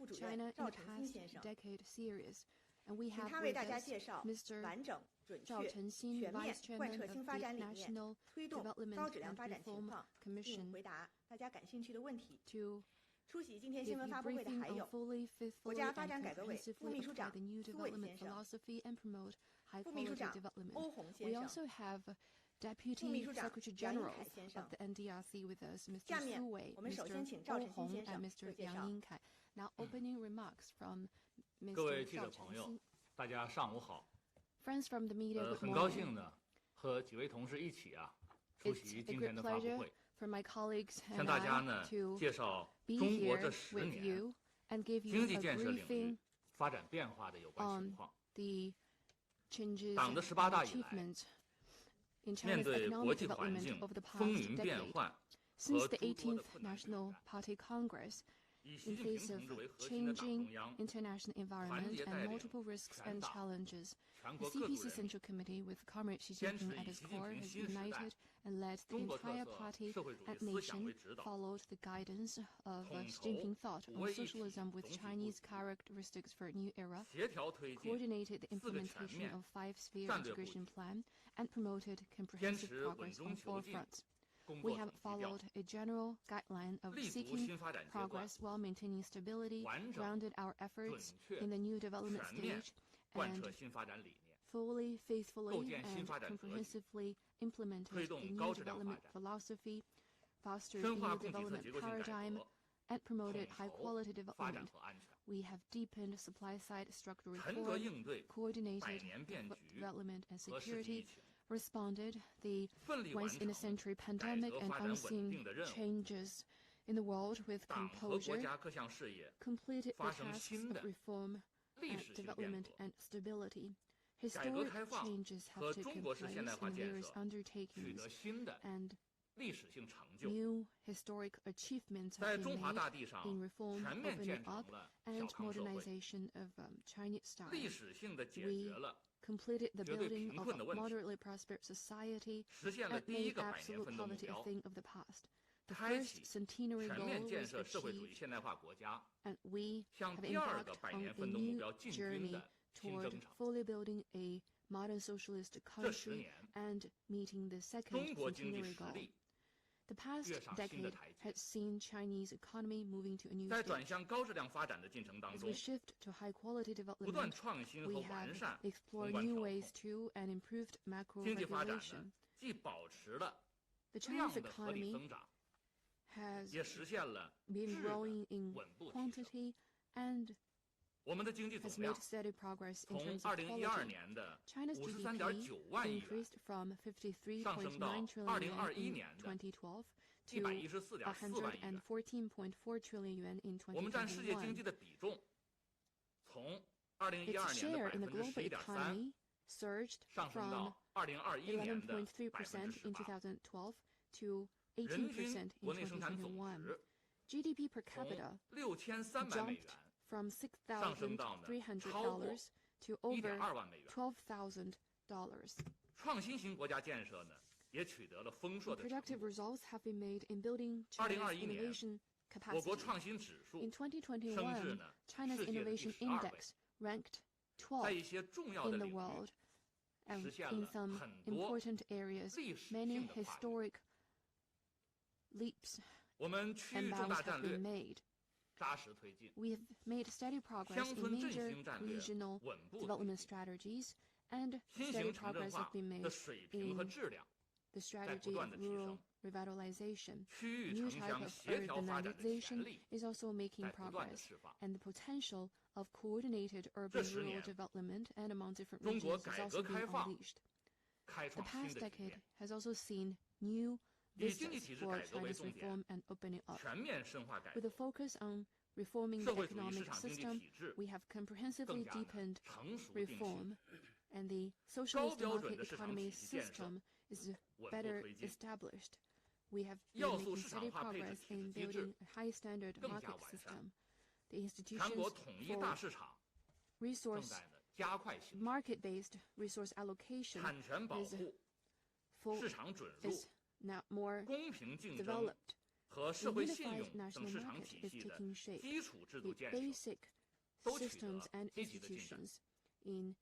副主 China 任 in 赵 the 成新 past 先生， decade series, and we 请 have 他为 with 大家 us 介绍 Mr. 完整、准确、赵成新全面 Vice 贯 Chairman 彻 of 新发 the 展理念， National 推动 Development 高质量 and 发展情 Reform 况，并 Commission 回答大家感兴趣的问题。 to 出席今天新 give 闻 you 发布会的 briefing 还 on 有 fully, 国 faithfully, 家 and 发展改革委副 comprehensively 秘书 apply 长 the new 苏伟 development 先生、 philosophy and promote 副秘书 high-quality 长 development. 欧宏 We 先生， also have 副秘 Deputy 书长 Secretary 杨英 General 凯先生。 of the NDRC with us, 下 Mr. 面 Su Wei, 我们首先 Mr. 请赵 Ou 成新 Hong, 先 and 生 Mr. 做介 Yang 绍。 Yingkai. Now opening remarks from 各位 Mr. 记者 Zhao 朋友 Chengxin. 大家上午好。 Friends from the media, good 很高 morning. 兴呢，和几位同事一起出 It's 席 a 今 great 天的发布 pleasure 会， for my colleagues 向 and 大家 I 呢 to 介绍 be 中国这 here 10 with 年 you and give 经 you 济 a 建设领域 briefing 发展变化的有关情 on 况。 the changes 党的 and 18大以来， achievements in 面 China's 对国 economic 际环 development 境 over the 风 past 云变 decade. 幻 Since 和 the 诸多的 18th 困难挑 National 战， Party Congress, 以习 in 近平 face 同 of 志为核心的党 changing 中央、 international environment 团结带 and 领 multiple risks 全 and 党、 challenges, 全 the 国各族 CPC 人民 Central Committee with Comrade Xi 坚持 Jinping 以 at its 习近 core 平 has 新时代 united and led the 中国特 entire 色 party 社会主义 and 思想 nation 为指导， followed the guidance of 统 Xi 筹 Jinping thought 五 on 位一体 socialism with 总体布 Chinese 局， characteristics for a new era, 协调推进 coordinated the 四个全 implementation 面 of five-sphere 战略布局， integration plan, and promoted 坚 comprehensive 持稳 progress 中 on 求 four 进， fronts. 工 We 作 have 总基调， followed a general guideline of 立足 seeking 新发展阶段， progress while maintaining stability, 完整、 grounded our efforts 准确、 in the new development 全面 stage, 贯彻 and 新发展理念， fully, 构 faithfully, 建新 and 发展格局， comprehensively implemented 推 the 动 new 高质量发 development 展， philosophy, fostered 深 the 化 new 供给侧 development 结构性改 paradigm, 革， and 统 promoted 筹 high-quality 发展 development. 和安全， We have deepened supply-side structural 沉着 reform, 应对百 coordinated 年变局 development and 和世纪疫 security, 情， responded the 奋力完 once-in-a-century 成改 pandemic 革 and 发展稳 unseen 定的任务， changes in the world with 党和国 composure, 家各项事业 completed the 发生 tasks 新 of 的 reform 历 and 史性变 development 革， and stability. 改革 Historic 开放 changes 和 have 中 taken 国式 place 现代化 in 建 various 设取 undertakings, 得新的 and 历史性成就， new historic achievements 在 have 中 been 华大 made 地上 in reform, 全面 opening 建成 up, 了小 and 康社会， modernization of Chinese style. 历史性的解决了 Completed the 绝对 building 贫 of 困 a 的问题， moderately prosperous society 实现了 and 第一 made 个百年 absolute 奋斗目 poverty a 标， thing of the past. The 开 first 启 centenary 全 goal 面建 was 设社会主义 achieved, 现代化国家， and we 向 have 第二个 embarked 百 on 年 a 奋斗目 new 标进军 journey 的新 toward 征程。 fully building a modern socialist 这10 country 年， and meeting the 中 second 国经济 centenary 实 goal. 力 The past 跃上新的 decade 台阶。 has seen Chinese economy moving to a new 在转 stage. 向高质量发展的进程当 As 中 we，shift to high-quality 不断 development, 创新和 we 完 have 善 explored 宏观 new 调 ways 控， to and improved macro 经济发展 regulation. 呢，既保持了 The 量 Chinese 的合理 economy 增长， has 也实现了 been 质的 growing in 稳步提升。 quantity and 我们的经济 has 总量 made steady progress in 从 terms of 2012 quality. 年的 China's 53.9 GDP 万亿元 increased from 上升到 53.9 trillion yuan 2021 in 年的 2012 to 114.4万亿元。 114.4 trillion yuan in 我们占世界经济 2021. 的比重从 Its 2012 share in the 年的 global 11.3% economy surged 上升 from 到2021年的 11.3% in 18%。 2012 to 人均 18% in 国内生产总 2021. 值 GDP per 从 capita 6300美 jumped 元 from 上升到呢超过 $6,300 to over 1.2万美元。 $12,000. 创新型国家建设呢，也取得了丰硕的成 Productive 果。 results have been made in building China's 2021年 innovation 我国 capacity. 创新指数 In 升至 2021, 呢 China's 世界的第 innovation 12位， index ranked 在一 12th 些重要的 in the 领域 world, and 实现 in 了 some 很多 important areas, 历史 many 性的跨越。 historic leaps 我们区 and 域重大 bounds 战 have 略 been made. 扎实推进， We have made steady progress 乡 in 村振 major 兴战略 regional 稳步推 development 进， strategies, and 新 steady 型城镇 progress 化 have been 的 made 水平和 in 质量 the 在不 strategy 断 of 的提 rural 升， revitalization. 区域 New 城 type 乡 of 协调发展的潜 urbanization 力 is also making 在不断的 progress, 释放。 and the potential of coordinated 这 urban 10 rural 年 development and among different 中国 regions is 改 also 革开 being 放 unleashed. 开 The 创 past 新的局 decade 面， has also seen new 以经济 vistas 体制 for 改革为 China's 重点， reform and opening up. 全面深化改 With 革 a，focus on reforming 社 the 会主义市 economic 场经济 system, 体制 we have 更 comprehensively 加呢 deepened 成熟定型， reform, and the socialist 高标准 market 的市场 economy 体系建设 system is 稳步 better 推进， established. We have 要 been 素 making 市场 steady 化配置 progress 体制 in 机制 building a high-standard 更加 market 完善， system. The 全国 institutions 统一大 for 市场正 resource 在呢加快形成， market-based resource allocation 产权保 is 护、 full 市场准入、 is now more 公平竞争 developed, 和 The 社会信 unified 用等 national 市场 market 体 is 系的 taking shape. 基础制 The 度建设 basic 都取 systems 得 and 积极的进展。 institutions in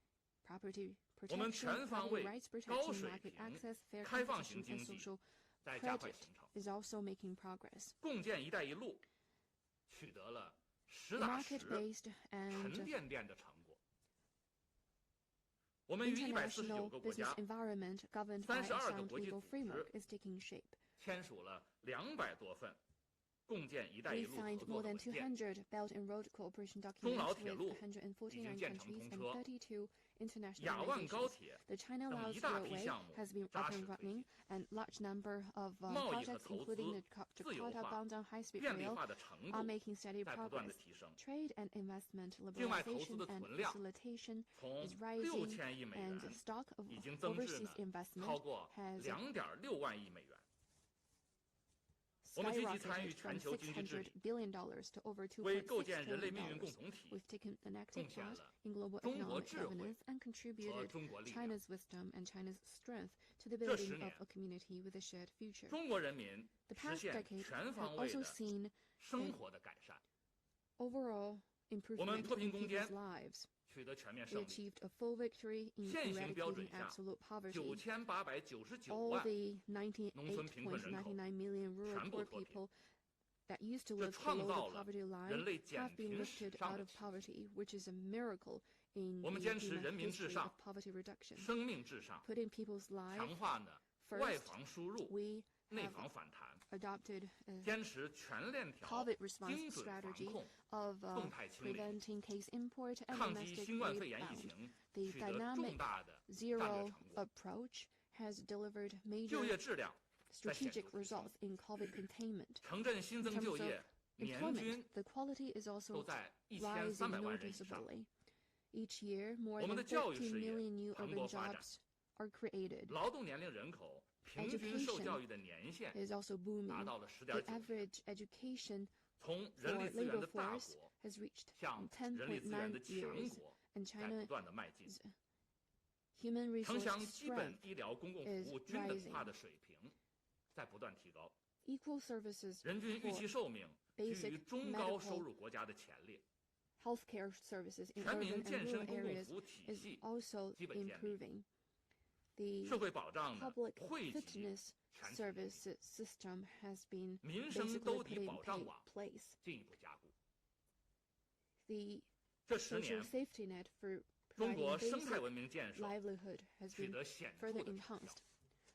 property 我们 protection, 全方 property 位 rights 高 protection, 水 market 平 access, fair 开放型 competition, 经 and 济 social 在加快 credit 形成， is also making progress. 共建“一带一路”取得了实 The 打实、 market-based 沉 and 甸甸的成果。我们与149 international 个国 business 家 environment governed by a 32个 sound 国际 legal 组 framework 织 is taking shape. 签署了200多份共建“一带一 We 路” signed 合 more 作的 than 文件。 200 Belt and Road Cooperation 中老 documents 铁 with 路 149 已经建成 countries 通 and 车， 32 international 雅万高 organizations. 铁 The 等 China-Laos 一大批 Railway 项目 has been 扎 up 实 and 推 running, 进， and large number of 贸易和 projects, 投资 including the 自由化、 Jakarta-Bandung high-speed 便利 rail, 化的程 are 度 making steady 在不断的 progress. 提升。 Trade and investment 境外投资 liberalization 的 and 存量 facilitation 从 is rising, 6000亿美 and 元 stock of 已经增至 overseas 超 investment 过 has 2.6万亿美元。我们积极参与 skyrocketed 全 from 球经济治 $600 理， billion to over 为 $2.6 构建人类 trillion. 命运共同体 We've taken an active 贡献 part 了 in global 中国 economic 智慧 governance and 和 contributed 中国力量。 China's wisdom and China's strength to the 这 building 10年 of a community with a shared future. 中国人民 The 实 past 现 decade 全 has 方位 also 的 seen 生活的改善， overall improvement 和平 in 攻坚 people's lives. 取得全面 We 胜利。 achieved a full victory in 现行标准 eradicating 下 absolute poverty. 9899 All 万 the 农村贫困人口 98.99 million rural 全部 poor 脱贫， people that used to 这 live 创 below 造 the 了 poverty line 人类 have 减 been 贫史 lifted 上 out 的 of 奇迹。 poverty, which is a miracle in 我们 the 坚持 human 人民至 history 上 of poverty reduction. 生命至上， Putting people's lives 强化呢外 first, 防输入、 we 内 have 防反弹， adopted a 坚持全链条 COVID response 精准防 strategy 控， of 动态清零， preventing case import and 抗击 domestic 新冠肺炎疫 rebound. 情 The 取得 dynamic 重大的战略 zero 成果， approach has delivered 就 major 业质量在显 strategic 著提升， results in COVID containment. 城镇新增就 In terms 业 of 年 employment, 均 the quality is 都 also 在 rising 1300万人以上。 noticeably. Each year, more 我们 than 的教育 14 事业 million new 蓬 urban 勃发展， jobs are created. 劳动年龄人口平均受教育的年限 Is also 达 booming. 到了 The 10.9 年， average education 从 for 人力资源 labor 的大 force 国 has reached 向人力资源的 10.9 强 years, 国 and 在不 China's 断的迈进， human 城 resource 乡基本 strength, 医疗公共服 is 务均等 rising. 化的水平在不断提高， equal services 人均预期 for 寿命居 basic 于中高 medical 收入国家的前列， healthcare services in 全 urban 民 and 健 rural 身公共 areas 服务体 is 系 also 基本建立， improving. The 社会保障呢 public 惠及 fitness 全体人民， service system has been 民生 basically 兜 put 底 in 保障网 place. 进一步加固。 The 这10 social 年， safety net for 中 providing 国生态 basic 文明建设 livelihood has 取 been 得显著 further 的成效， enhanced.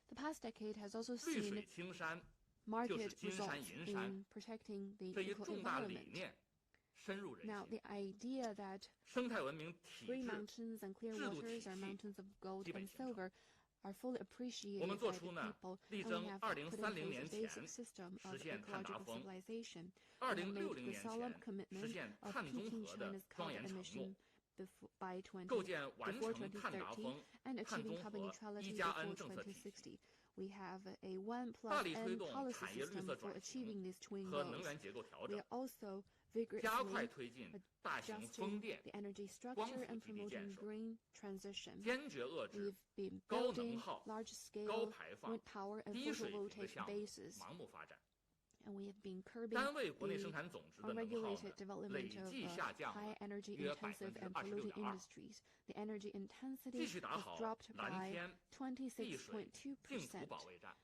The past decade has also 绿 seen 水青山 market 金山 results 银山 in protecting the 这一 eco 重大理 environment. 念深入人 Now, 心， the idea that 生态文明体 green 制 mountains and clear 制度 waters 体 are 系 mountains of gold 基本 and 形成。 silver are fully 我 appreciated 们 by 做 the 出呢 people, 力 and 争 we have put in 2030 place 年 a 前 basic system of 实现碳达 ecological 峰， civilization. We have made 2060 the 年 solemn 前实 commitment 现 of 碳综 peaking 合的 China's 庄 carbon 严承诺， emission by 构建完 before 成碳达 2030峰、 and 碳 achieving 综 carbon 合 neutrality 1+N before 政策体系， 2060. We have a 1 大 plus 力推 N 动 policy 产业绿 system 色 for 转 achieving 型 these twin 和能 goals. 源结构调 We 整 are，also 加快 vigorously 推进大型风 adjusting 电、 the energy 光 structure 伏 and 基地建 promoting 设， green transition. 坚决遏制 We've been 高能 building 耗、 large 高 scale 排放、 wind power and 低水平的 photovoltaic 项目 bases, 盲目发展， and we have been curbing 单位国内生 the 产总值的能耗 unregulated 呢，累 development of 计下降 high 了 energy 约 intensive and 26.2%。 polluting industries. The energy 继 intensity 续打 has 好 dropped 蓝 by 天、地水、净土 26.2%. 保卫战，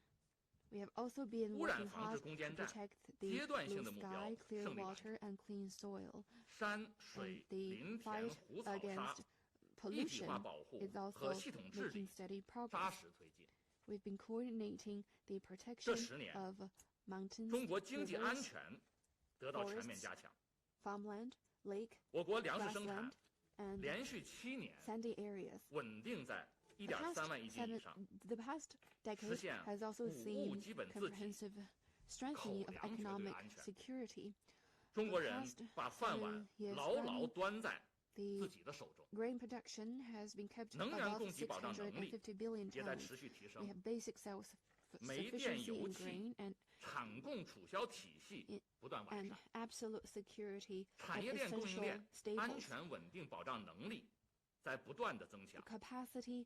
We have also been 污染 working 防治 hard 攻 to 坚战 protect the 阶段性 blue 的目标 sky, clear 胜利完 water, and clean soil. 山水 And the 林田 fight 湖草沙 against 一体 pollution 化保护 is 和 also 系统治 making 理 steady 扎 progress. 实推进。 We've been coordinating the 这 protection 10年， of mountains, 中国经济安 rivers, 全得到全面加强， farmland, lake, 我国粮食生 grassland, 产 and 连续7年 sandy areas. 稳定在 The past 1.3万亿斤以 seven- 上， the past 实 decade 现 has also 谷物 seen 基本自给， comprehensive strengthening of 口粮绝对 economic 安全。 security. 中国人 past 把饭碗 7 years 牢牢 running, 端在 The 自己的手中， grain production has been kept 能源 above 供给保障能力 650 billion 也在 tons. 持续提 We 升， have basic煤电 self-sufficiency 油 in 气 grain and 产供储销体系不断完 and 善， absolute security 产 of 业链供应 essential 链安 staples. 全稳定保障能力在不断的增强， Capacity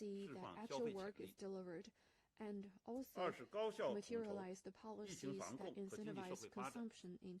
see 释 that 放消 actual 费 work 潜 is 力。 delivered, and 二 also 是高效统筹 materialize the 疫情 policies 防 that 控和经济社 incentivize 会发展。 consumption in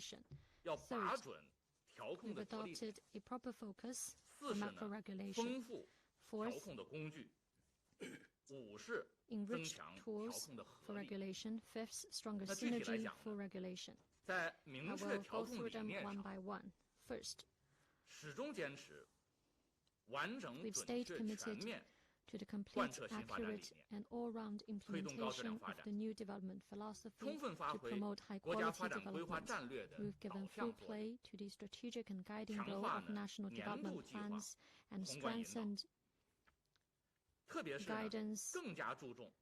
regulation. 要把准调控 We've 的着力点。 adopted a proper focus 四 on 是 macro 呢， regulation. 丰富调 Fourth, 控的工具。五是增 enriched 强调 tools 控的 for 合力。 regulation. Fifth, stronger 那具体来 synergy 讲 for 呢， regulation. 在 I 明确的 will 调 go 控 through 理 them 念 one 上， by one. First, 始终坚持完整、 we've 准 stayed 确、 committed 全面 to the complete, 贯彻新发展理 accurate, 念， and all-round 推动高质量 implementation 发 of 展， the new development philosophy 充分发 to 挥 promote 国家 high-quality 发展规划 development. 战略的 We've 导 given 向 full 作用， play to the strategic and guiding 强 role 化 of 呢 national 年 development 度计划 plans and 宏观引导， strengthened 特别是呢 guidance 更加注重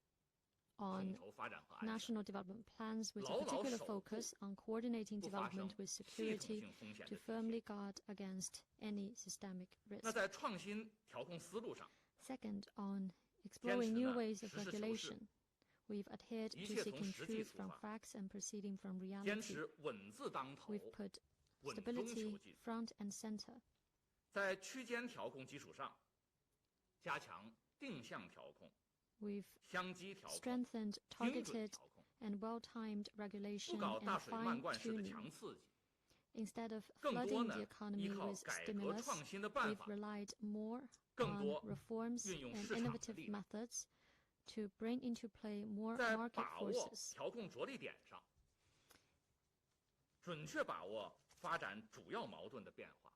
on 统筹发展和安全， national development plans with a 牢牢 particular 守护 focus on coordinating 不发生 development with 系统 security 性风险 to 的体 firmly 现。 guard against any systemic 那 risk. 在创新调控思路上， Second, on 坚 exploring 持 new 呢 ways of 实事求是， regulation, we've adhered 一 to 切从 seeking 实际 truth 出 from 发， facts and proceeding from 坚 reality. 持稳字当头， We've put 稳中求 stability 进， front and center. 在区间调控基础上，加强定向调控、 We've 相机调控、 strengthened 精准 targeted 调控， and well-timed 不 regulation 搞 and 大水漫灌式的 fine-tuning. 强刺激， Instead of 更多 flooding 呢 the 依 economy 靠 with 改革 stimulus, 创新的办 we've 法， relied more 更 on 多 reforms 运用 and 市场的 innovative 力量， methods to bring into play more 在 market 把握 forces. 调控着力点上，准确把握发展主要矛盾的变化，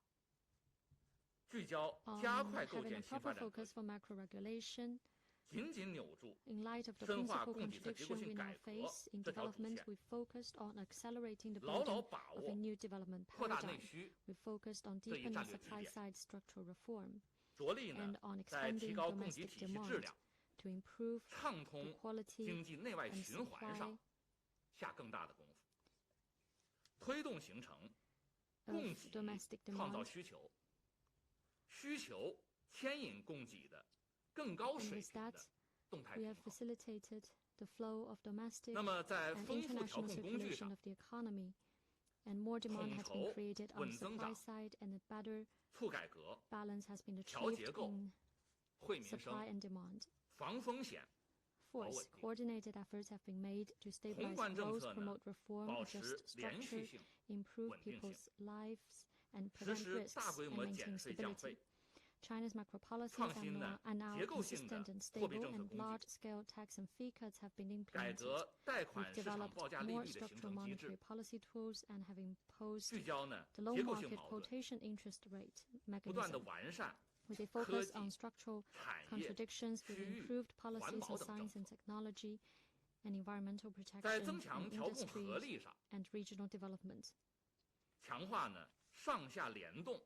聚焦 On 加快构 having a 建新 proper 发展格 focus 局， for macro regulation, 紧紧扭住 in light of the 深化 principal 供给侧结构 contradiction 性 we now 改革 face in 这条主 development, 线， we focused on accelerating the 牢牢 building 把 of 握 a new development 扩大内 paradigm. 需， We focused on 这一 deepening 战略支点， supply-side structural reform 着力呢 and on 在提 expanding 高供给 domestic 体系质 demand 量、 to improve 畅 the 通 quality 经济内外 and 循环 supply 上下更大的功夫，推动形成 of 供给 domestic 创造 demand. 需求，需求牵引供给的更高 And 水 with 平 that, 的动态 we 平 have 衡。 facilitated the flow of domestic 那么在 and 丰富调 international 控工具 circulation 上， of the economy, and more demand has been 统筹 created on 稳 the 增 supply 长 side, and a better 促改革、 balance has been 调 achieved 结构、 in 惠民 supply 生、 and demand. 防风险、 Fourth, 稳定。 coordinated efforts have been made to 宏 stabilize 观政 growth, 策呢， promote reform, 保 adjust 持连续 structure, 性， improve 稳定性， people's lives, and 实 prevent 施 risks 大规 and 模 maintain 减税降 stability. 费， China's macro policies 创新呢 are now 结构性的 consistent and 货币 stable, 政策 and 工具， large-scale tax and fee cuts have been 改 implemented. 革贷 We've 款市场 developed 报价利 more 率的形 structural 成机 monetary 制， policy tools and have imposed 聚焦呢 the low 结构性 market 矛盾， quotation interest rate 不断的 mechanism, 完善 with a 科 focus 技、 on structural 产业、 contradictions with 区域、 improved 环 policies 保 in 等政 science 策 and，technology and environmental 在 protection 增强 and 调控合 industries 力上， and regional development. 强化呢上下联动、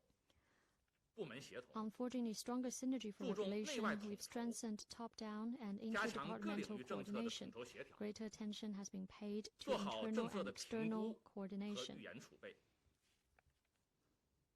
部门协同， On forging a stronger synergy for 注重内 regulation, 外统 we've 筹， strengthened top-down and 加强各领 interdepartmental 域政策的 coordination. 统筹协调， Greater attention has been paid to 做好 internal 政策 and 的评 external 估和 coordination. 语言储备，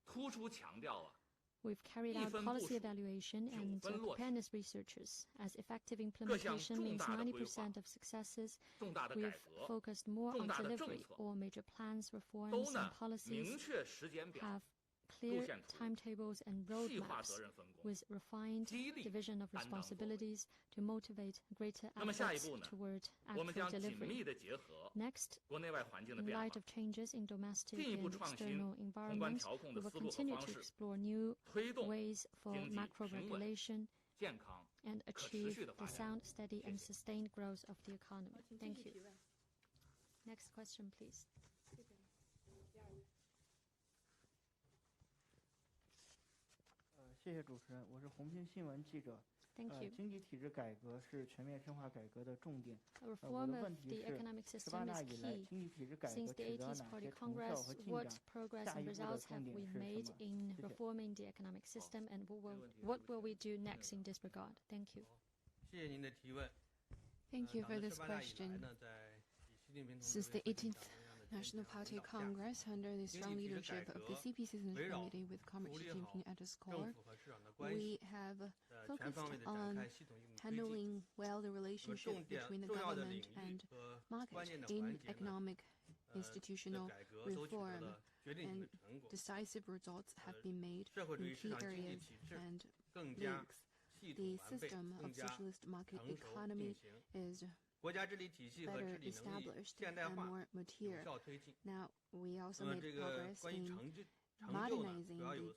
突出强调啊 We've carried 一 out 分部 policy 署， evaluation 九 and 分落实， preparedness researches. As effective 各项 implementation 重 means 大的规划、 90% of successes, 重大的改 we've 革 focused more 重 on 大的政 delivery. 策 All major plans, 都 reforms, 呢 and policies 明确时间表、 have 路 clear 线图、 timetables and 细化 roadmaps 责任分工。 with refined 激励 division of 担当作为。 responsibilities to motivate greater 那么下一 efforts 步呢， toward 我们 actual 将紧 delivery. 密地结合 Next, 国内外环境的 in 变化 light，of changes in domestic 进一步 and 创新 external 宏观 environment, 调控 we 的 will 思路和 continue 方 to 式， explore new 推动 ways for 经济 macro 平稳、 regulation 健康、 and 可持 achieve 续的发 the 展。 sound, steady, and 谢谢。 sustained growth of the economy. 好，请继 Thank 续 you. 提问。 Next question, please. 这边，第二位。谢谢主持人，我是红星新闻记者。 Thank you. 经济体制改革是全面深化改革的重点。 The 我 reform 的 of 问题 the 是， economic 18 system 大 is 以来， key. 经济体制改 Since 革 the 取得了 80s 哪 Party 些成效 Congress, 和进 what 展？ progress 下 and 一步的 results 重 have 点 we 是什 made 么？ in 谢谢。 reforming the economic system, and what will we do next in this regard? Thank you. 谢谢您的提问。 Thank you 党 for 的 this 18大以来 question. 呢，在以习近平同志 Since the 为核心 18th 党中央的 National 坚强 Party 领导下， Congress, under the strong leadership of the CPC Committee with Comrade Xi Jinping at its 政 core, 府和市场的关系 we have 全 focused 方位地展 on 开系统性的推进。 handling well the 那么 relationship 重 between the 要的 government 领域 and 和 market 关键的 in 环节呢， economic 的 institutional 改革都取得 reform, 了决定性的 and 成果， decisive results have been made 社会主 in 义市 key 场经济 areas 体制 and 更加 links. 系 The 统完备， system 更 of 加 socialist market 成熟 economy 定型， is 国家治理体系和 better 治理能力 established 现代 and 化 more 有 mature. 效推进。 Now, we 那 also 么 made 这个 progress 关于 in 成就呢，主 modernizing 要 the 有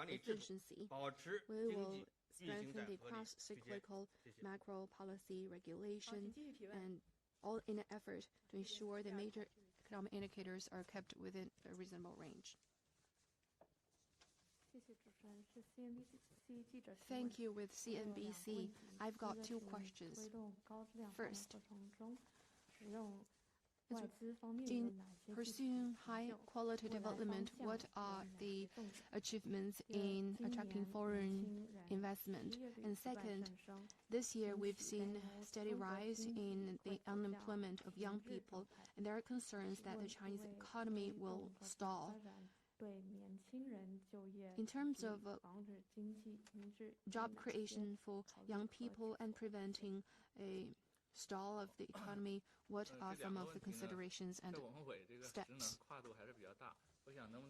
管理制度， efficiency. 保持 We 经 will 济运行 strengthen 在 the 合理区间。 cross-cyclical 谢谢。 macro policy 好， regulation 请继续提问。 and all in an effort to ensure the major economic indicators are kept within a reasonable range. 谢谢主持人。Thank you. With CNBC, I've got two questions. First, in pursuing high-quality development, what are the achievements in attracting foreign investment? And second, this year we've seen a steady rise in the unemployment of young people, and there are concerns that the Chinese economy will stall. In terms of job creation for young people and preventing a stall of the economy, what are some of the considerations and steps?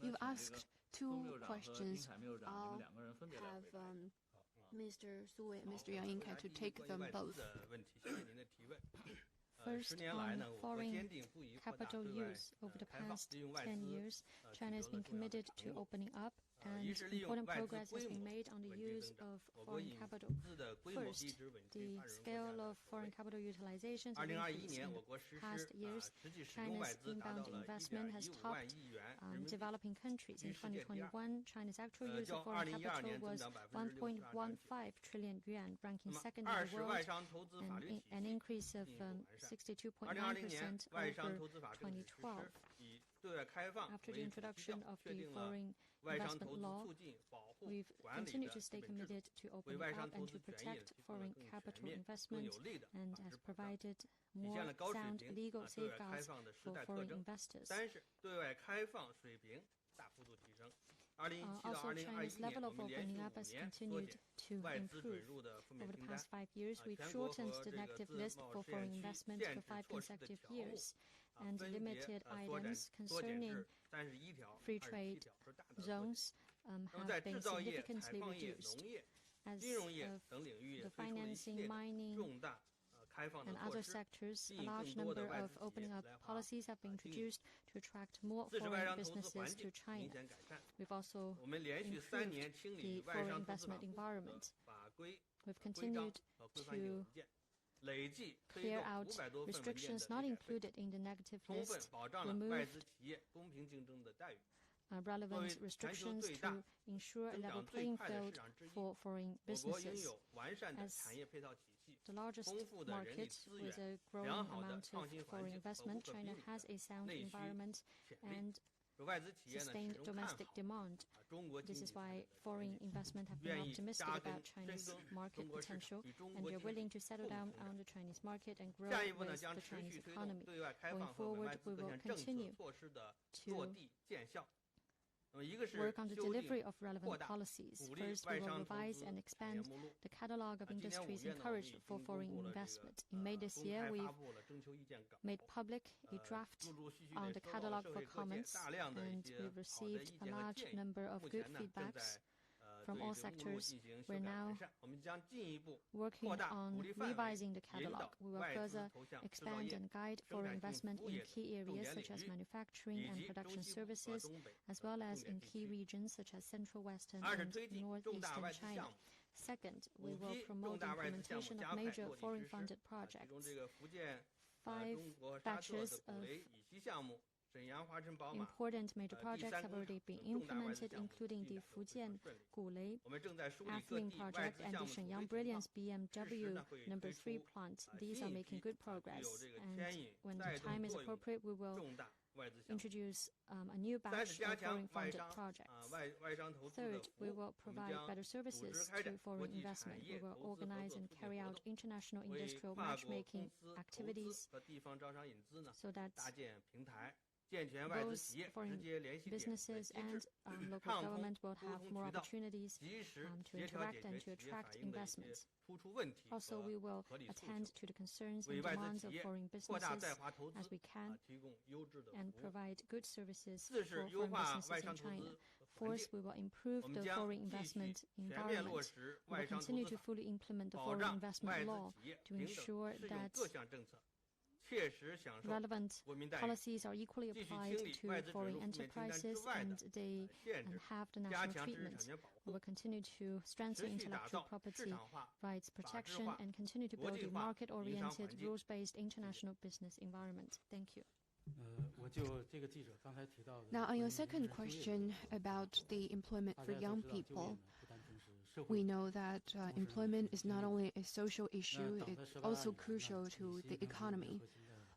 You've asked two questions. I'll have Mr. Su and Mr. Yang Yingkai to take them both. First, on foreign capital use. Over the past 10 years, China has been committed to opening up, and important progress has been made on the use of foreign capital. First, the scale of foreign capital utilizations has increased in the past years. China's inbound investment has topped developing countries. In 2021, China's actual use of foreign capital was 1.15 trillion yuan, ranking second in the world, and an increase of 62.9% over 2012. After the introduction of the foreign investment law, we've continued to stay committed to opening up and to protect foreign capital investment, and has provided more sound legal safeguards for foreign investors. Also, China's level of opening up has continued to improve. Over the past 5 years, we've shortened the negative list for foreign investment for 5 consecutive years, and limited items concerning free trade zones have been significantly reduced. As of the financing, mining, and other sectors, a large number of opening up policies have been introduced to attract more foreign businesses to China. We've also improved the foreign investment environment. We've continued to clear out restrictions not included in the negative list, removed relevant restrictions to ensure a level playing field for foreign businesses. As the largest market with a growing amount of foreign investment, China has a sound environment and sustained domestic demand. This is why foreign investment have been optimistic about China's market potential, and they're willing to settle down on the Chinese market and grow with the Chinese economy. Going forward, we will continue to work on the delivery of relevant policies. First, we will revise and expand the catalog of industries encouraged for foreign investment. In May this year, we've made public a draft on the catalog for comments, and we've received a large number of good feedbacks from all sectors. We're now working on revising the catalog. We will further expand and guide foreign investment in key areas such as manufacturing and production services, as well as in key regions such as Central Western and Northeastern China. Second, we will promote the implementation of major foreign-funded projects. 5 batches of important major projects have already been implemented, including the Fujian Gulei Ethylene project and the Shenyang Brilliance BMW No. 3 plant. These are making good progress, and when the time is appropriate, we will introduce a new batch of foreign-funded projects. Third, we will provide better services to foreign investment. We will organize and carry out international industrial matchmaking activities so that both foreign businesses and local government will have more opportunities to interact and to attract investment. Also, we will attend to the concerns and demands of foreign businesses as we can, and provide good services for foreign businesses in China. Fourth, we will improve the foreign investment environment. We will continue to fully implement the foreign investment law to ensure that relevant policies are equally applied to foreign enterprises and have the national treatment. We will continue to strengthen intellectual property rights protection and continue to build a market-oriented, rules-based international business environment. Thank you. Now, on your second question about the employment for young people, we know that employment is not only a social issue, it's also crucial to the economy.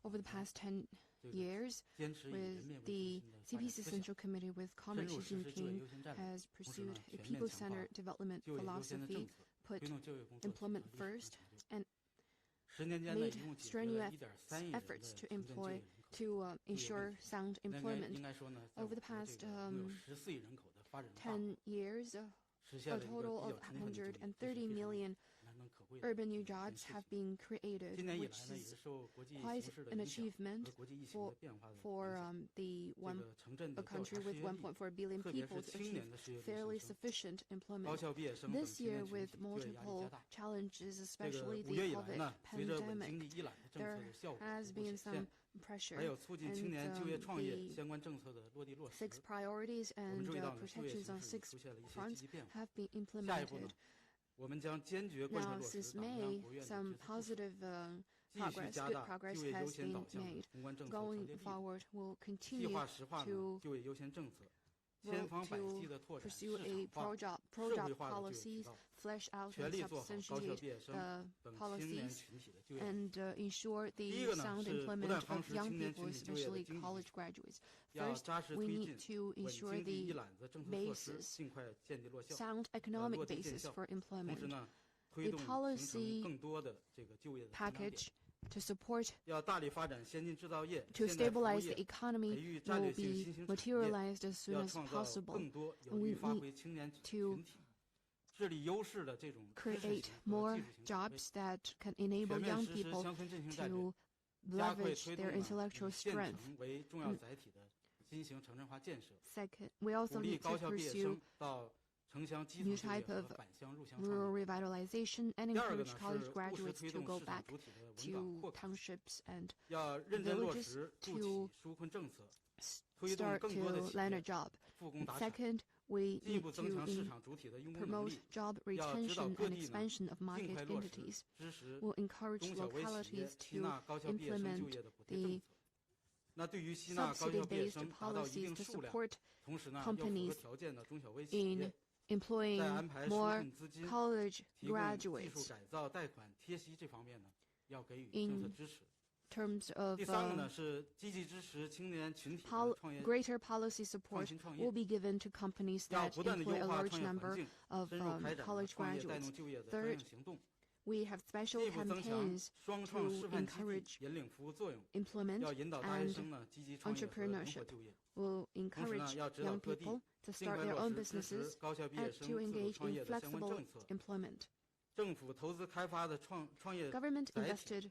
Over the past 10 years, with the CPC Central Committee with Comrade Xi Jinping has pursued a people-centered development philosophy, put employment first, and made strenuous efforts to ensure sound employment. Over the past 10 years, a total of 130 million urban new jobs have been created, which is quite an achievement for a country with 1.4 billion people to achieve fairly sufficient employment. This year, with multiple challenges, especially the COVID pandemic, there has been some pressure, and the 6 priorities and protections on 6 fronts have been implemented. Now, since May, some positive good progress has been made. Going forward, we'll continue to pursue a pro-job policies, flesh out and substantiate policies, and ensure the sound employment of young people, especially college graduates. First, we need to ensure the sound economic basis for employment. The policy package to support, to stabilize the economy will be materialized as soon as possible. And we need to create more jobs that can enable young people to leverage their intellectual strength. Second, we also need to pursue new type of rural revitalization and encourage college graduates to go back to townships and villages to start to land a job. Second, we need to promote job retention and expansion of market entities. We'll encourage localities to implement the subsidy-based policies to support companies in employing more college graduates. In terms of greater policy support will be given to companies that employ a large number of college graduates. Third, we have special campaigns to encourage employment and entrepreneurship. We'll encourage young people to start their own businesses and to engage in flexible employment. Government invested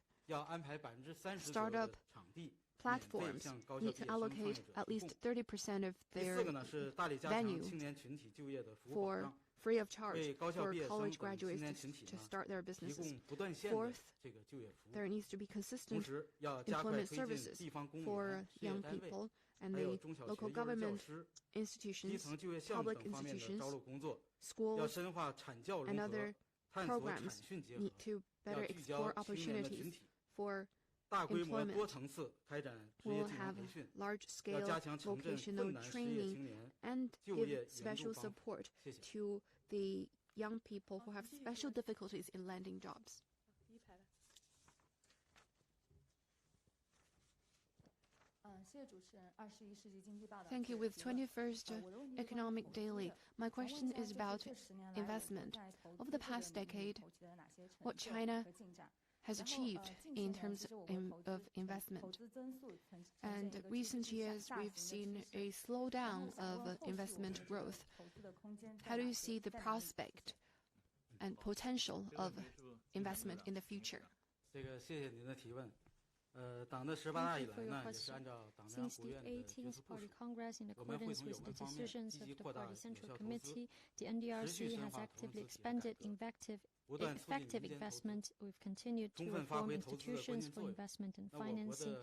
startup platforms need to allocate at least 30% of their venue for free of charge for college graduates to start their businesses. Fourth, there needs to be consistent employment services for young people, and the local government institutions, public institutions, schools, and other programs need to better explore opportunities for employment. We'll have large-scale vocational training and give special support to the young people who have special difficulties in landing jobs. Thank you. With 21st Economic Daily, my question is about investment. Over the past decade, what China has achieved in terms of investment. And recent years, we've seen a slowdown of investment growth. How do you see the prospect and potential of investment in the future? Since the 18th Party Congress, in accordance with the decisions of the Party Central Committee, the NDRC has actively expanded effective investment. We've continued to reform institutions for investment and financing,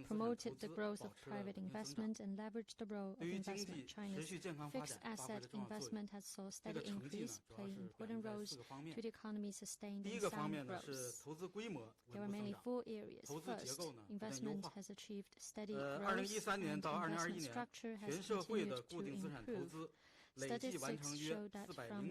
promoted the growth of private investment, and leveraged the role of investment. China's fixed asset investment has saw a steady increase, playing important roles to the economy's sustained and sound growth. There are mainly 4 areas. First, investment has achieved steady growth, and investment structure has continued to improve. Statistics show that from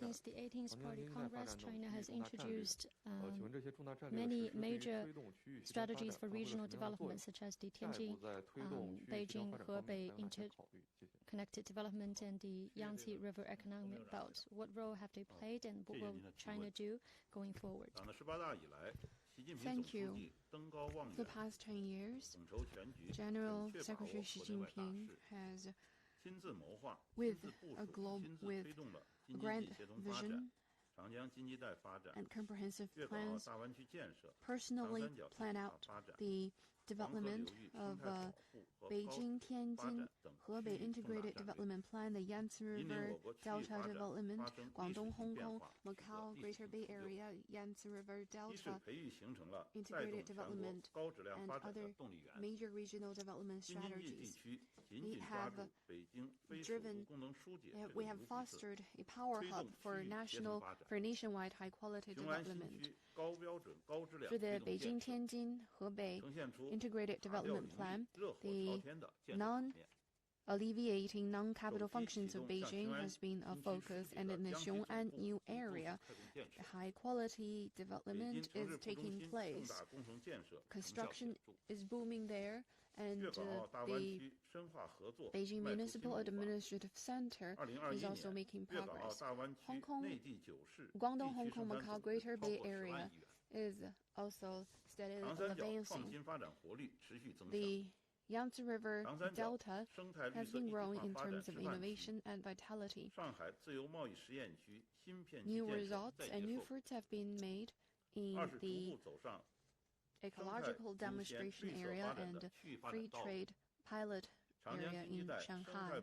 Since the 18th Party Congress, China has introduced many major strategies for regional development, such as the Tianjin, Beijing, Hebei interconnected development and the Yangtze River Economic Belt. What role have they played, and what will China do going forward? Thank you. For the past 10 years, General Secretary Xi Jinping has, with a grand vision and comprehensive plans, personally planned out the development of Beijing-Tianjin Hebei Integrated Development Plan, the Yangtze River Delta Development, Guangdong-Hong Kong, Macau Greater Bay Area, Yangtze River Delta Integrated Development, and other major regional development strategies. We have fostered a power hub for nationwide high-quality development. For the Beijing-Tianjin-Hebei Integrated Development Plan, the alleviating non-capital functions of Beijing has been a focus, and in the Xiong'an New Area, high-quality development is taking place. Construction is booming there, and the Beijing Municipal Administrative Center is also making progress. Guangdong, Hong Kong, Macau Greater Bay Area is also steadily advancing. The Yangtze River Delta has been growing in terms of innovation and vitality. New results and new fruits have been made in the ecological demonstration area and free trade pilot area in Shanghai.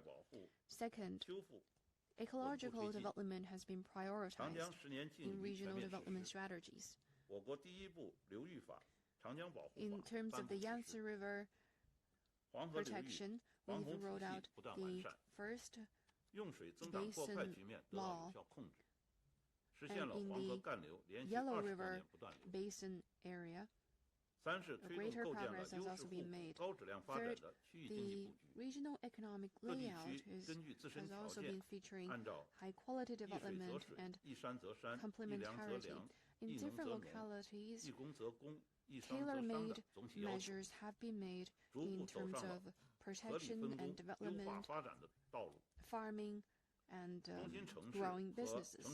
Second, ecological development has been prioritized in regional development strategies. In terms of the Yangtze River protection, we've rolled out the first basin law, and in the Yellow River Basin area, a greater progress has also been made. Third, the regional economic layout has also been featuring high-quality development and complementarity. In different localities, tailor-made measures have been made in terms of protection and development, farming, and growing businesses.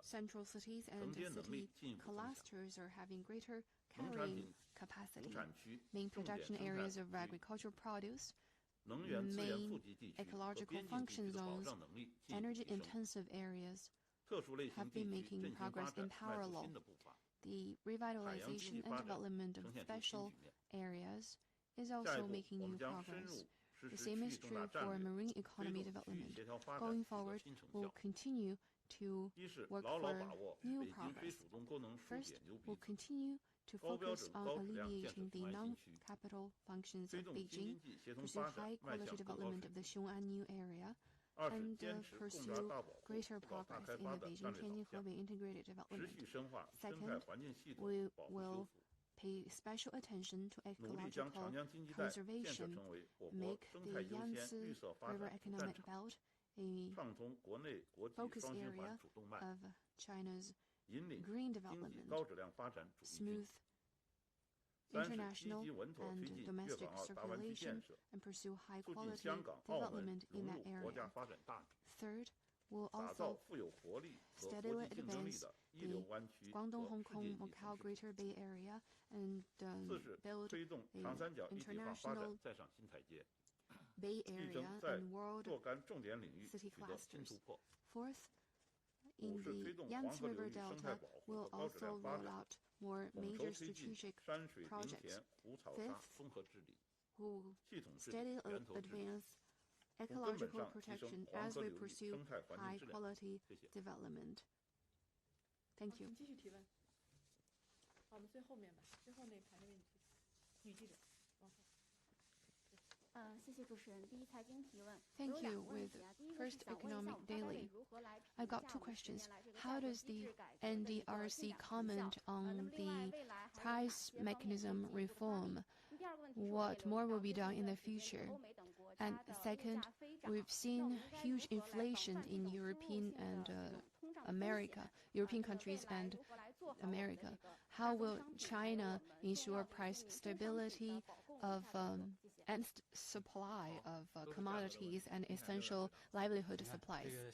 Central cities and city clusters are having greater carrying capacity. Main production areas of agricultural produce, main ecological function zones, energy-intensive areas have been making progress in parallel. The revitalization and development of special areas is also making new progress. The same is true for marine economy development. Going forward, we'll continue to work for new progress. First, we'll continue to focus on alleviating the non-capital functions of Beijing, pursue high-quality development of the Xiong'an New Area, and pursue greater progress in the Beijing-Tianjin-Hebei Integrated Development. Second, we will pay special attention to ecological conservation, make the Yangtze River Economic Belt a focus area of China's green development, smooth international and domestic circulation, and pursue high-quality development in that area. Third, we'll also steadily advance the Guangdong, Hong Kong, Macau Greater Bay Area and build an international Bay Area and world city clusters. Fourth, in the Yangtze River Delta, we'll also roll out more major strategic projects. Fifth, we'll steadily advance ecological protection as we pursue high-quality development. Thank you. 继续提问。好，我们最后面吧，最后那排那位女记者，往后。谢谢主持人。第一财经提问。Thank you. With First Economic Daily, I got two questions. How does the NDRC comment on the price mechanism reform? What more will be done in the future? And second, we've seen huge inflation in European countries and America. How will China ensure price stability of and supply of commodities and essential livelihood supplies?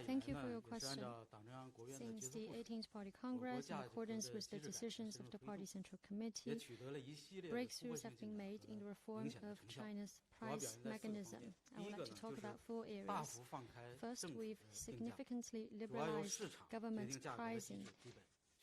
Thank you for your question. Since the 18th Party Congress, in accordance with the decisions of the Party Central Committee, breakthroughs have been made in the reform of China's price mechanism. I would like to talk about 4 areas. First, we've significantly liberalized government pricing.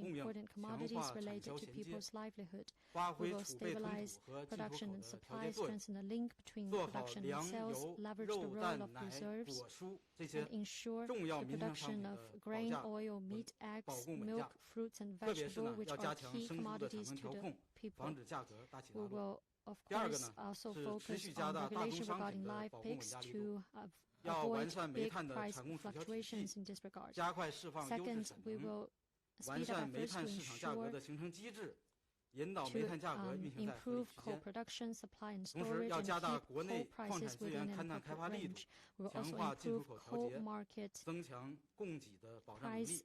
important commodities related to people's livelihood. 发 We 挥 will 储备吞 stabilize 吐和进出 production 口 and 的调 supply, 节作用， strengthen the link between 做好 production and 粮 sales, 油、 leverage the 肉、 role 蛋、 of 奶、 reserves, 果蔬这些 and ensure 重要 the 民生商品 production 的 of 保 grain, 价 oil, 稳 meat, 保 eggs, 供稳 milk, 价， fruits, and 特别是 vegetable, 呢， which 要 are 加强 key 生猪的 commodities 成本 to 调 the 控， people. 防止价格大起大 We 落。 will, of 第二个 course, 呢， also 是持 focus 续加 on 大大宗 regulation 商品 regarding 的 live 保供稳 pigs 价力 to 度，要完 avoid 善煤 big 炭的 price 产供取消体 fluctuations 系， in this regard. 加快释放优质 Second, 产 we 能， will 完 speed up 善煤 efforts 炭 to 市场价格 ensure 的形成机制，引导 to 煤炭价格运行在合理 improve 区 coal 间。 production, supply, and 同时， storage, 要 and 加大 keep 国内 coal 矿 prices 产资 within 源 an 勘探开 appropriate 发力度， range. We will 强 also 化进出 improve 口调 coal 节， market 增强供给的保障能 price 力，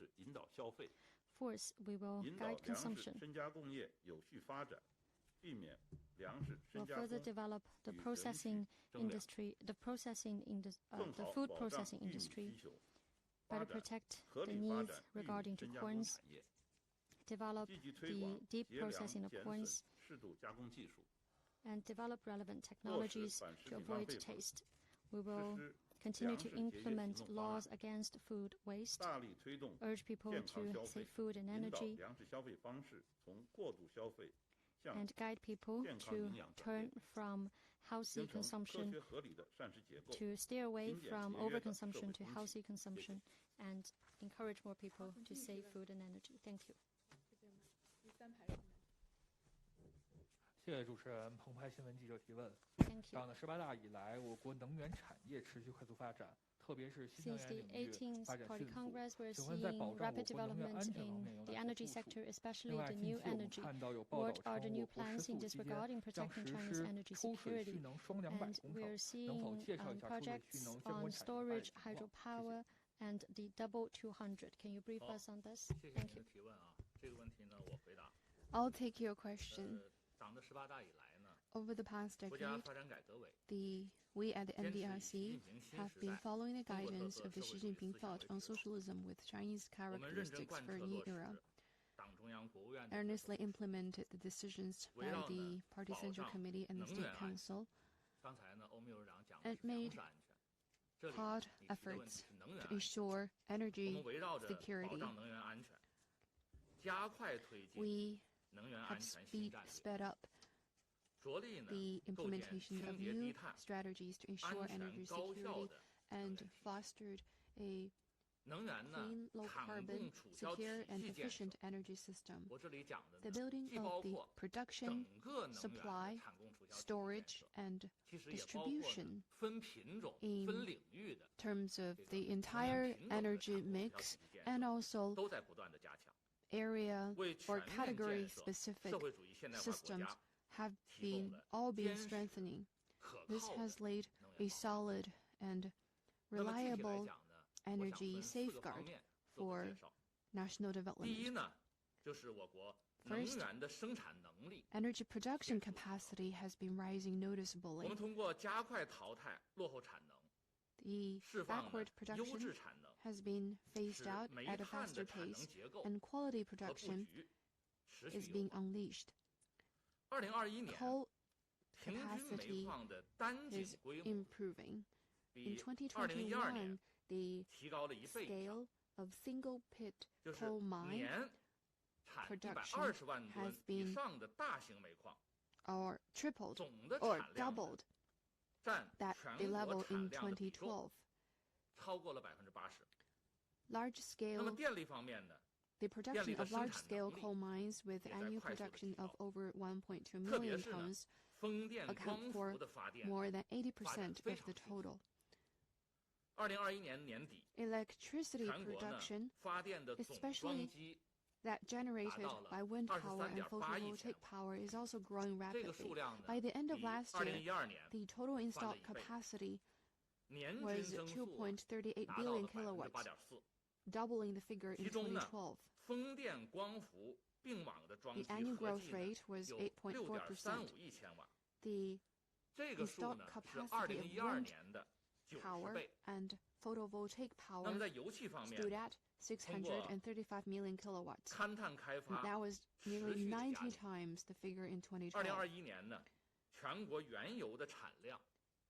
就是引导消费， Fourth, we will 引导 guide 粮食 consumption. 深加工业有序发展，避免粮食 We'll 深加工 further develop the 与人 processing 需争量， industry, the更好 food 保障 processing 玉米 industry, 需求，发 better 展 protect 合 the 理发 needs 展玉米 regarding to 深加工 corns, 产业， develop 积极推广 the deep 节粮 processing of 减 corns, 损适度加工技术， and develop relevant technologies to avoid taste. We will continue to implement laws against food waste, 大力推动 urge people 健康 to 消 save 费， food and 引导 energy, 粮食消费方式从过度消费向 and guide people 健康 to 营养转 turn 变， from healthy 形成科 consumption 学合理的膳食结构， to steer away 精简 from 节约的社 overconsumption 会 to 风 healthy 气。 consumption, and encourage more people to save food and energy. Thank you. 第三排是男谢谢主持人。澎湃新闻记者提问： Thank you. 党的18大以来，我国能源产业持续快速发展，特别是新能 Since 源 the 领域 18th 发展 Party 迅速。 Congress, we're 请问在保 seeing 障我 rapid 国能源 development 安全方 in 面有 the 哪些 energy 部署？ sector, 另 especially 外， the 近 new 期我们 energy. 看到有报 What 道 are the 称， new 我国 plans 十 in 组 this 期间 regarding 将 protecting 实 China's 施 energy 抽水蓄 security? 能双两百 And 工 we're 程，能否 seeing 介绍一下抽水蓄 projects 能相关 on 产业发展 storage, 情况？谢谢。 hydropower, and the double 200. Can you brief 好， us on this? 谢谢 Thank 您 you. 的提问啊。这个问题呢，我回答。 I'll take your question. 党的18大以来呢， Over the past 国家 decade, 发展改革委 we at the 坚持以习 NDRC 近平新 have 时 been 代 following the 中国特 guidance 色 of the 社 Xi 会主义 Jinping 思想 thought 为 on 指导， socialism with Chinese 我们认真 characteristics 贯 for a 彻 new 落 era, 实党中央、国务院的 earnestly implemented the decisions by 围绕 the 呢 Party 保 Central 障 Committee and the 能 State 源安全。 Council 刚才呢，欧秘书长讲的 and 是粮 made 食安全，这里 hard 你提的问 efforts 题是能源 to 安全。 ensure 我 energy 们围绕着保 security. 障能源安全，加快推进 We 能源 have 安全新战略， sped up 着力呢 the 构建 implementation 清 of 洁 new 低碳、 strategies to 安 ensure 全 energy 高效 security 的能 and 源体系。 fostered a 能源呢 clean, low 产 carbon, 供储销体 secure, and 系建 efficient 设。 energy system. 我这里讲的 The 呢， building 既 of 包 the 括 production, 整个能源 supply, 的产供储销体系建 storage, 设， and 其实也包括呢 distribution 分品种、 in 分领域的 terms of 这个 the 能源 entire 品种的 energy 产供储销 mix 体系建 and 设 also 都在不断的加强， area 为 or 全面 category 建设 specific 社会主义现代化国 systems 家 have 提供 been 了 all been 坚实 strengthening. 可 This 靠 has 的 laid 能 a 源保障。 solid and 那么具体来 reliable 讲呢，我想 energy 分4个方 safeguard 面做个 for 介绍。 national 第一 development. 呢，就是我国能 First, 源的生产能力。 energy production capacity has been rising 我 noticeably. 们通过加快淘汰落后产能， The 释放呢 backward 优 production 质产能， has been 使 phased out 煤 at a 炭 faster 的产能 pace, 结构 and quality 和布 production 局持 is 续 being 优化。 unleashed. 2021年 Coal 平均煤 capacity 矿的单井 is 规模 improving. In 比2012年 2021, the 提高了1倍以上， scale of single pit 就是 coal mine 年产 production 120万 has 吨以 been 上的大型煤矿， or tripled 总的 or 产量呢 doubled 占 that the 全国 level 产 in 量的比重2012. 超过了80%。 Large 那么 scale 电力方面呢， The production 电力的 of 生 large 产 scale 能力 coal mines with 也在 annual 快速地 production 提 of 高， over 1.2特别 million 是呢， tons 风电、 account 光 for 伏的发电 more than 80% 发展 of 非 the 常迅速。 total. 2021年年底， Electricity 全国呢 production 发电的总 especially 装机 that generated 达到了 by wind power and 23.8亿 photovoltaic 千瓦。 power is also growing 这个 rapidly. 数量呢， By the end of 比 last year, 2012年 the total installed 1倍 capacity 年均 was 增速 2.38达到 billion 了 kilowatts, 8.4%。 doubling the figure in 其中呢， 2012. 风电、光伏并网的装 The 机 annual 合 growth 计呢 rate was 有 8.4%. 6.35亿千瓦， The 这个数 installed 呢是 capacity of 2012 wind 年的90 power 倍。 and photovoltaic 那么 power 在油气方面 stood 呢， at 635 million kilowatts. 勘探开 And 发 that was 持 nearly 续的加 90 力。 times the figure in 2012. 2021年呢，全国原油的产量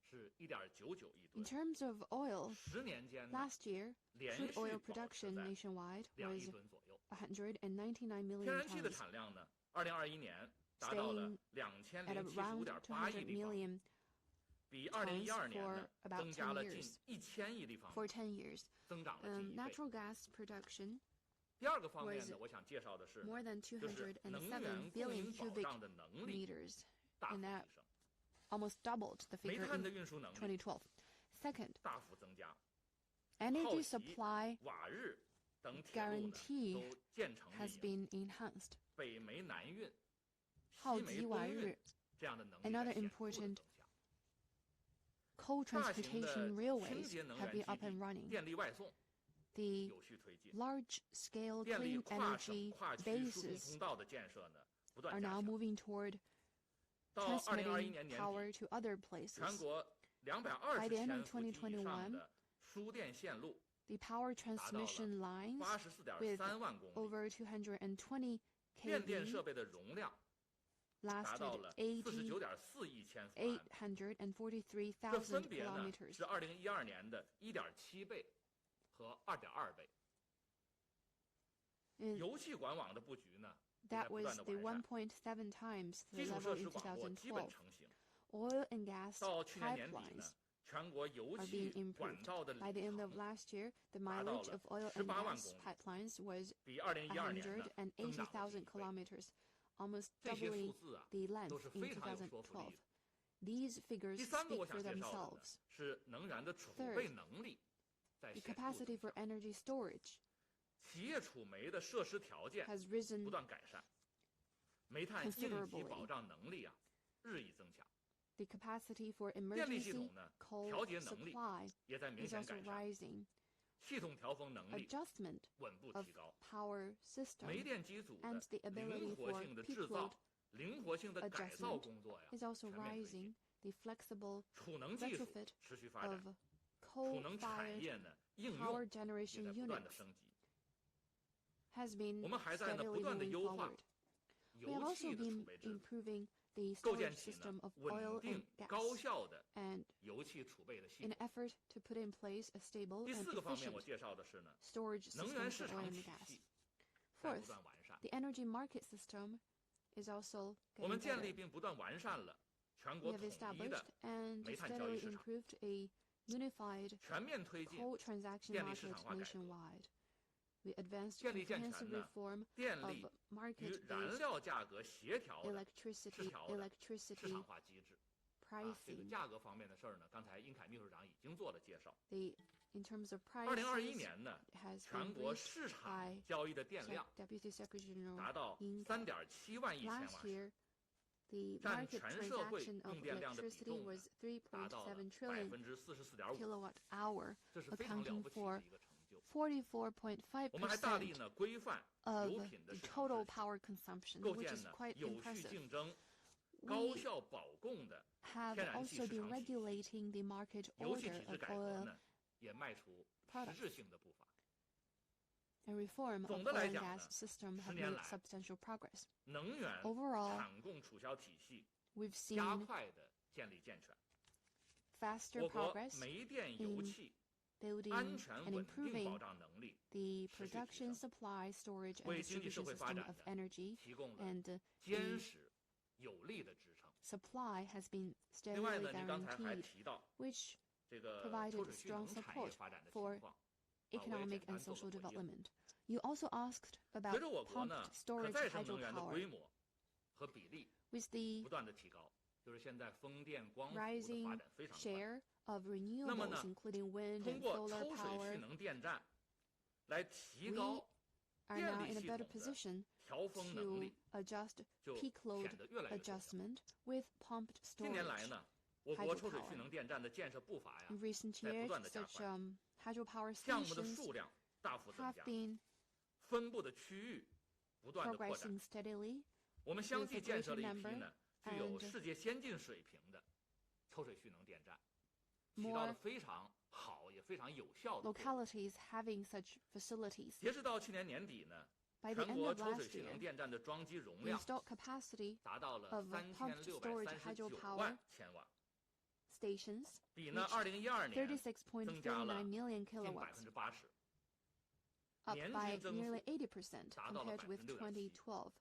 是1.99亿 In 吨， terms of oil, 10年间呢 last year, 连 crude 续 oil 保持 production 在 nationwide 2 亿 was 吨左右。 199天 million 然气的 tons, 产量呢，2021年达到了 staying at around 2075.8 亿200立方米， million 比2012年 for 呢 about 增加 10了近 years. 1000亿立方 For 米， 10 years. 增长了近1倍。 Natural gas production 第二个方面 was 呢，我想介绍的是， more than 就是能源207供 billion 应保 cubic 障的能力 meters, 大幅 and 提 that 升， almost doubled the 煤 figure 炭的 in 运输能力2012. Second, 大幅增加， energy 耗 supply 集、瓦日等铁路呢 guarantee 都建成 has 运营， been enhanced. 北煤南运、耗西煤集瓦东运日这样的能力在 Another 显著的 important 增强。 coal 大型的 transportation 清 railways 洁能 have 源 been up 基 and 地、 running. 电力外送 The 有序推进， large-scale 电力 clean 跨省、 energy 跨区输送 bases 通道的建设呢不断 are 加 now 强。 moving toward 到2021 transmitting 年年 power 底， to other 全 places. 国 By 220 the end of 千伏及以上 2021, 的输电线路 the power 达到了 transmission lines 84.3万公里， over 220 变电 kV 设备的容量 lasted 49.4亿千伏安，这分别呢 843,000 是2012年的1.7倍和2.2倍。油气管网的布局呢， That was the 完善， 1.7 times the 基础 level 设施 in 网络基本 2012. 成型。 Oil and gas 到去年年底呢， pipelines 全国油 are 气 being 管 improved. 道的 By the 里 end of 程 last year, the 达到 mileage 了 of oil and 18万 gas 公里， pipelines was 比2012年呢增长了几 180,000 倍。 kilometers, almost 这些数 doubling 字啊， the 都 length 是 in 非常有说服 2012. 力的。 These figures 第三个 speak 我 for 想介绍的呢 themselves. 是能源的储备能力在 The 显著 capacity 增 for 长， energy storage 企业储煤的设施条件 has risen 不断改善，煤炭应急保障能力啊日益增强。 The capacity for 电力系 emergency 统呢， coal 调节能力 supply 也在明 is 显 also 改善， rising. 系统调峰能力 Adjustment 稳步 of 提高， power system 煤电机组 and 的 the ability 灵活 for 性的 peak 制 load 造、灵活性的改造 adjustment 工作呀， is also 全面推进。 rising. The flexible 储能技术 retrofit 持续发展， of 储能产 coal-fired 业呢应 power 用也 generation 在不断的 units 升级。 has been 我们还在呢 steadily 不断的 moving 优化 forward. We have 油 also 气的储 been 备制度， improving the 构建 storage 起呢 system of 稳 oil 定 and 高 gas, 效的 and 油气储备的系 in 统。 an effort to put in place a stable 第 and 四个方面，我 efficient 介绍的是呢 storage 能 system 源 for 市 oil 场 and 体 gas. 系在不 Fourth, 断完善。 the energy market system is also 我们 getting 建立 better. 并不断完善了全 We 国 have 统一 established 的 and 煤炭交易 steadily 市场， improved a unified 全面推进 coal transaction 电力市 market 场化改革。 nationwide. We advanced 建立健 comprehensive 全的 reform 电 of 力与 market-based 燃料价格协调的市 electricity 场化机制。这个 pricing. 价格方面的事儿呢，刚才殷凯秘书长已经做了介绍。 In terms of 2021 prices, 年呢， has 全 been 国 briefed 市场 by 交易的电量 Deputy Secretary 达 General 到 Yangtze. 3.7万亿千瓦 Last 时， year, the 占 market 全社会 transaction of 用电量的比 electricity 重呢 was 达到了 3.7 trillion 44.5%， kilowatt hour, 这是非常了 accounting 不起的 for 一个成就。 我们还大力 44.5% 呢规范 of 油品的 the 市场 total 秩序， power consumption, 构 which 建 is 呢 quite 有序 impressive. 竞争、 We 高效保供的 have 天然气 also 市 been 场体系。 regulating the market 油气 order 体制 of 改革 oil 呢，也迈出实 products. 质性的步伐。 and reform of 总的 oil 来 and 讲 gas 呢， system 10 have 年 made 来 substantial progress. 能源 Overall, 产供储销体系 we've 加 seen 快的建立健全。 faster 我国 progress 煤电油 in 气 building 安全 and 稳定 improving 保障能力， the 持续提 production, 升， supply, storage, and 为经济社 distribution 会发 system 展 of 的 energy 提供了 and 坚 the 实有力的支撑。 supply has been 另外 steadily 呢，您刚才还 guaranteed, 提到 which 这个 provided 抽水蓄 strong 能产业 support 发展的 for 情况，我也 economic 简单 and 做 social 个回应。 development. You also asked 随 about 着我国呢 pumped 可 storage 再生能源的规 hydropower. 模和比例 With the 不断的提高，就是现在风电、光伏的 rising 发展非常快。 share of 那么 renewables, 呢， including wind 通 and 过 solar 抽水蓄 power, 能电站来提 we 高 are 电 now 力 in a 系 better 统的 position 调峰能 to 力， adjust 就 peak load 显得越来越重要。 adjustment with pumped 近年来 storage. 呢，我国抽水 hydropower. 蓄能电站的建设步伐呀 In recent 在不 years, 断的加 such 快， hydropower 项目的 stations 数量大幅增 have 加， been 分布的区域不断的扩展。 progressing steadily. 我们相 with 继 a 建设 greater 了一批 number 呢具有 and 世界先进水平的抽水蓄能电站，起到了 more 非常好也非常有效的作用。 localities having such facilities. 截止到去年年底呢， By the 全 end 国 of 抽水 last 蓄能 year, 电站的装机容 the 量 installed capacity 达到了 of pumped storage 3639 hydropower 万千瓦， stations 比呢 reached 2012年 36.49 增加了 million 近 kilowatts, 80%， up 年 by 均增 nearly 速 80% 达到了 compared with 6.7%。 2012,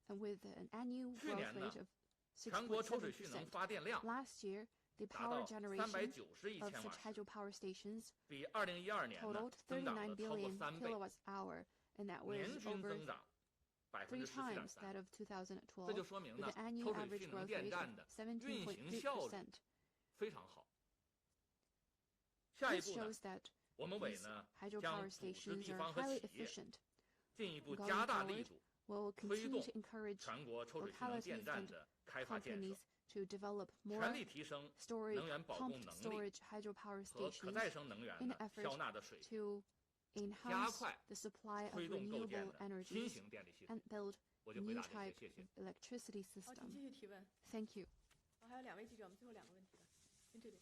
and with an annual 去 growth 年呢， rate of 全国抽水蓄能 6.7%. 发电量 Last year, the 达 power 到 generation 390亿 of 千 such 瓦时， hydropower stations 比2012年呢 totaled 增长了 39超过 billion 3倍， kilowatts hour, and that was 年均 over 增长 3 times 14.3%。 that of 这 2012, 就说明 with 呢 an，annual 抽水 average 蓄能 growth 电 rate 站 of 的运行效率 17.3%. 非常好。下一 This 步呢， shows that 我们委 these 呢 hydropower 将组织 stations 地 are 方和 highly 企业 efficient. 进一步 Going 加大力 forward, 度 we'll 推 continue 动 to encourage 全国抽水蓄能 localities 电站 and 的开发建设， companies to develop 全 more 力提升 storage, 能源保供 pumped 能力 storage hydropower 和可 stations 再生能源 in 的 an effort 消纳的水平， to 加 enhance 快 the supply of 推动构建 renewable 的新 energies 型电力系统。 and build 我就回 new 答这些， type 谢谢 of。electricity 好，请 system. 继续提问。 Thank you. 好，还有2位记者，我们最后2个问题了，跟这边。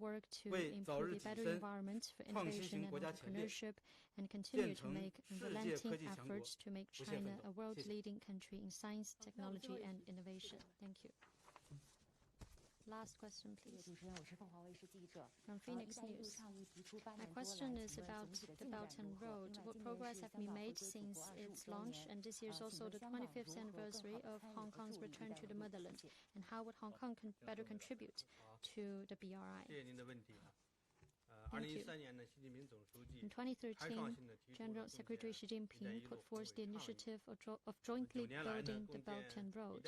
work to 为早日 improve a 跻 better 身 environment for 创新 innovation 型 and 国家前列， entrepreneurship, and continue to 建成 make 世界 unrelenting 科技强国， efforts to make 不懈奋 China 斗。 a world 谢谢。 leading country in science, technology, and innovation. Thank you. Last question, 谢谢 please. 主持人，我是凤凰卫视记者。 From 一 Phoenix 带一路 News. 倡议提出8 My 年多来， question is 请问 about 总体的 the 进 Belt 展如 and 何？ Road. 另外， What 今年 progress 是 have 香 been 港回 made 归祖 since 国 its 25周 launch 年。 and this year's 请 also 问 the 香港如 25th 何更好 anniversary 地 of 参与 Hong 和 Kong's 助力 return 一 to 带 the 一路？ motherland? 谢谢。 And how would Hong Kong better contribute to the BRI? 谢谢您的问题啊。Thank you. In 2013, General Secretary Xi Jinping put forth the initiative of jointly building the Belt and Road.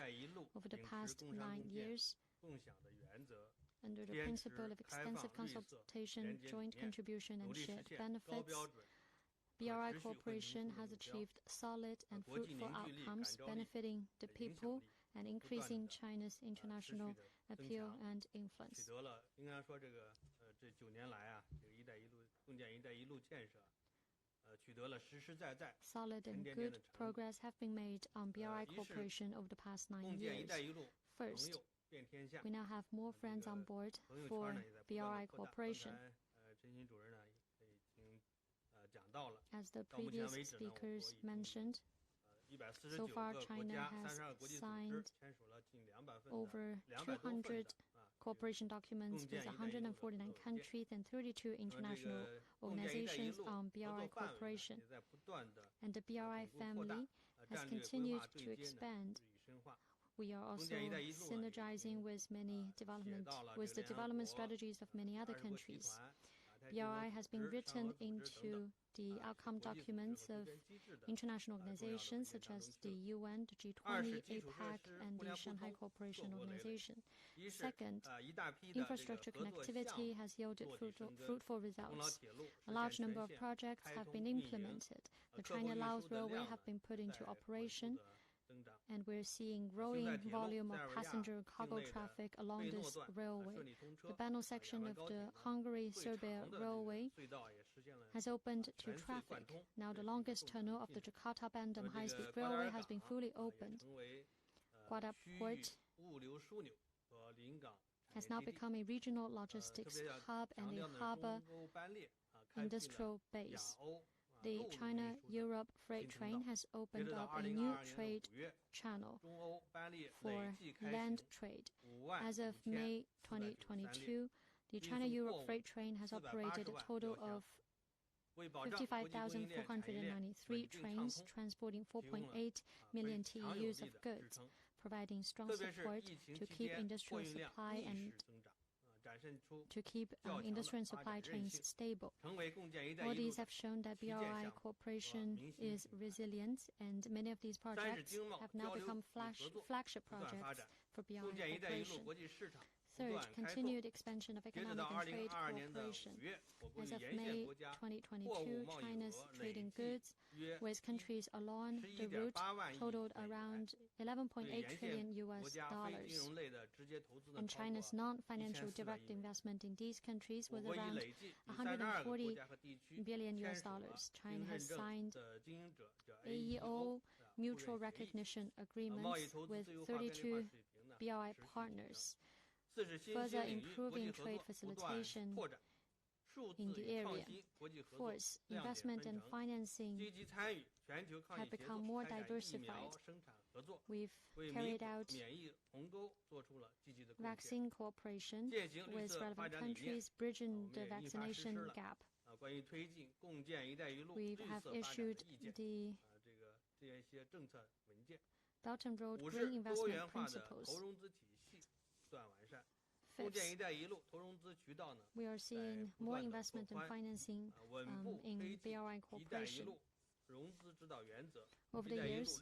Over the past 9 years, under the principle of extensive consultation, joint contribution, and shared benefits, BRI cooperation has achieved solid and fruitful outcomes benefiting the people and increasing China's international appeal and influence. Solid and good progress have been made on BRI cooperation over the past 9 years. First, we now have more friends on board for BRI cooperation. As the previous speakers mentioned, so far China has signed over 200 cooperation documents with 149 countries and 32 international organizations on BRI cooperation. And the BRI family has continued to expand. We are also synergizing with the development strategies of many other countries. BRI has been written into the outcome documents of international organizations such as the UN, the G20, APEC, and the Shanghai Cooperation Organization. Second, infrastructure connectivity has yielded fruitful results. A large number of projects have been implemented. The China-Laos Railway have been put into operation, and we're seeing growing volume of passenger and cargo traffic along this railway. The Banal section of the Hungary-Serbia Railway has opened to traffic. Now the longest tunnel of the Jakarta-Bandung high-speed railway has been fully opened. Guada Port has now become a regional logistics hub and a harbor industrial base. The China-Europe freight train has opened up a new trade channel for land trade. As of May 2022, the China-Europe freight train has operated a total of 55,493 trains, transporting 4.8 million TEUs of goods, providing strong support to keep industrial supply and to keep industry and supply chains stable. All these have shown that BRI cooperation is resilient, and many of these projects have now become flagship projects for BRI cooperation. Third, continued expansion of economic and trade cooperation. As of May 2022, China's trading goods with countries along the route totaled around $11.8 trillion, and China's non-financial direct investment in these countries was around $140 billion. China has signed AEO mutual recognition agreements with 32 BRI partners, further improving trade facilitation in the area. Fourth, investment and financing have become more diversified. We've carried out vaccine cooperation with relevant countries, bridging the vaccination gap. We have issued the Belt and Road Green Investment Principles. Fifth, we are seeing more investment and financing in BRI cooperation. Over the years,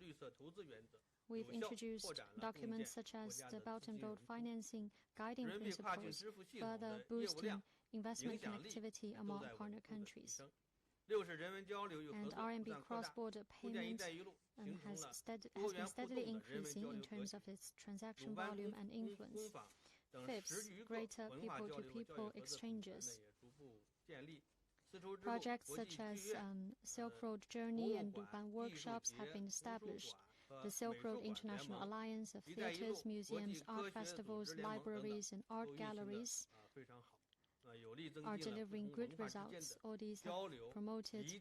we've introduced documents such as the Belt and Road Financing Guiding Principles, further boosting investment connectivity among partner countries. And RMB cross-border payment has been steadily increasing in terms of its transaction volume and influence. Fifth, greater people-to-people exchanges. Projects such as Silk Road Journey and Duban workshops have been established. The Silk Road International Alliance of theaters, museums, art festivals, libraries, and art galleries are delivering good results. All these have promoted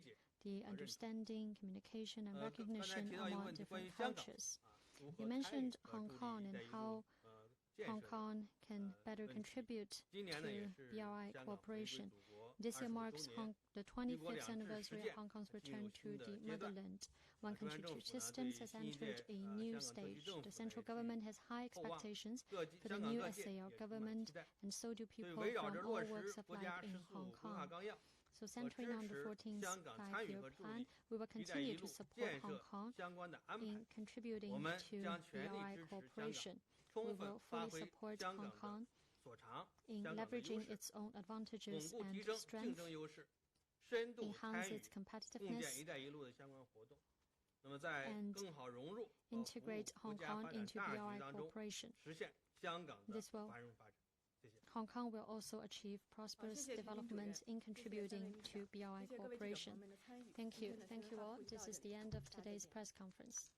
the understanding, communication, and recognition among different cultures. You mentioned Hong Kong and how Hong Kong can better contribute to BRI cooperation. This year marks the 25th anniversary of Hong Kong's return to the motherland. One country, two systems has entered a new stage. The central government has high expectations for the new SAR government, and so do people from all walks of life in Hong Kong. So centering on the 14th five-year plan, we will continue to support Hong Kong in contributing to BRI cooperation. We will fully support Hong Kong in leveraging its own advantages and strengths, enhance its competitiveness, and integrate Hong Kong into BRI cooperation. Hong Kong will also achieve prosperous development in contributing to BRI cooperation. Thank you. Thank you all. This is the end of today's press conference.